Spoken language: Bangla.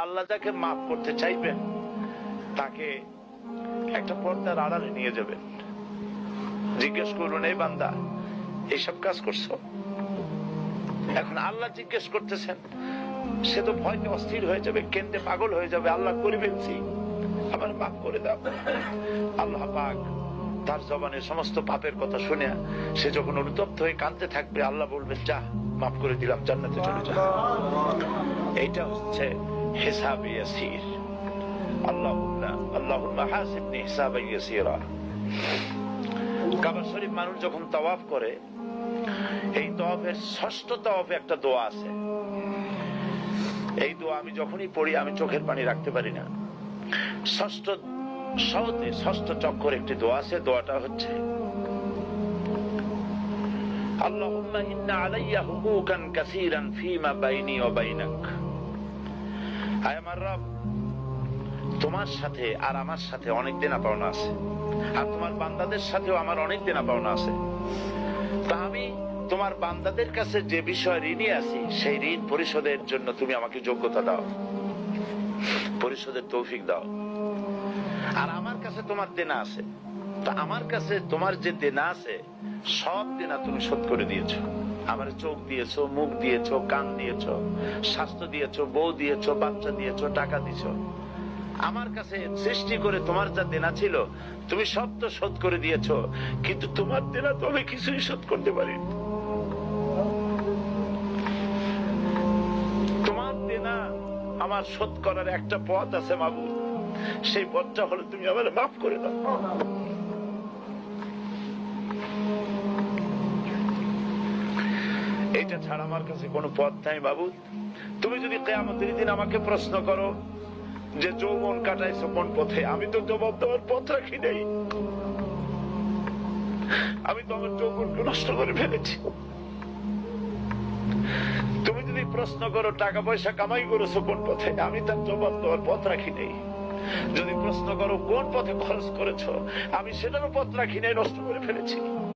আল্লাহ যাকে মাফ করতে চাইবেন তাকে একটা পর্দার আড়ালে নিয়ে যাবেন, জিজ্ঞেস করুন, এই বান্দা এইসব কাজ করছো? এখন আল্লাহ জিজ্ঞেস করতেছেন, সে তো ভয়তে অস্থির হয়ে যাবে, কেন্দ্রে পাগল হয়ে যাবে, আল্লাহ করে ফেলছি, আমার মাফ করে দাও। আল্লাহ পাক তার জবানে সমস্ত পাপের কথা শুনে সে যখন অনুতপ্ত হয়ে কাঁদতে থাকবে, আল্লাহ বলবেন, যা মাফ করে দিলাম, জান্নাতে চলে যা। এইটা হচ্ছে হিসাবে ইয়াসির। আল্লাহুম্মা হাসিবনি হিসাবান ইয়াসিরা। কাবা শরীফ মানুষ যখন তাওয়াফ করে, এই তাওয়াফের ষষ্ঠ তাওয়াফে একটা দোয়া আছে। এই দোয়া আমি যখনই পড়ি আমি চোখের পানি রাখতে পারি না। ষষ্ঠ চক্কর একটি দোয়া আছে, দোয়াটা হচ্ছে, আল্লাহুম্মা ইন্না আলাইয়া হুকুকান কাসীরান ফীমা বাইনি ওয়া বাইনাক। আয় আমার রব, তোমার সাথে আর আমার সাথে অনেক দেনা পাওনা আছে, আর তোমার বান্দাদের সাথেও আমার অনেক দেনা পাওনা আছে। তা আমি তোমার বান্দাদের কাছে যে বিষয় ঋণী আছি, সেই ঋণ পরিশোধের জন্য তুমি আমাকে যোগ্যতা দাও, পরিশোধের তৌফিক দাও। আর আমার কাছে তোমার দেনা আছে, তা আমার কাছে তোমার যে দেনা আছে সব দেনা তুমি শোধ করে দিয়েছো। আমার চোখ দিয়েছো, মুখ দিয়েছো, কান দিয়েছো, স্বাস্থ্য দিয়েছো, বউ দিয়েছো, বাচ্চা দিয়েছো, টাকা দিয়েছো। আমার কাছে সৃষ্টি করে তোমার যা দেনা ছিল তুমি সব তো শোধ করে দিয়েছো, কিন্তু তোমার দেনা তো আমি কিছুই শোধ করতে পারিনি। তোমার দেনা আমার শোধ করার একটা পথ আছে মাবুদ, সেই পথটা হলো তুমি আমার মাফ করে দাও। এইটা ছাড়া আমার কাছে কোনো পথ নাই মাবুদ। তুমি যদি কিয়ামতের দিন আমাকে প্রশ্ন করো যে যৌবন কাটাইছো কোন পথে, আমি তো জবাব দেওয়ার পথ রাখি নাই। আমি তো আমার যৌবনকে নষ্ট করে ফেলেছি। তুমি যদি প্রশ্ন করো টাকা পয়সা কামাই করেছো কোন পথে, আমি তার জবাব দেওয়ার পথ রাখি নাই। যদি প্রশ্ন করো কোন পথে খরচ করেছো, আমি সেটারও পথ রাখি নাই, নষ্ট করে ফেলেছি।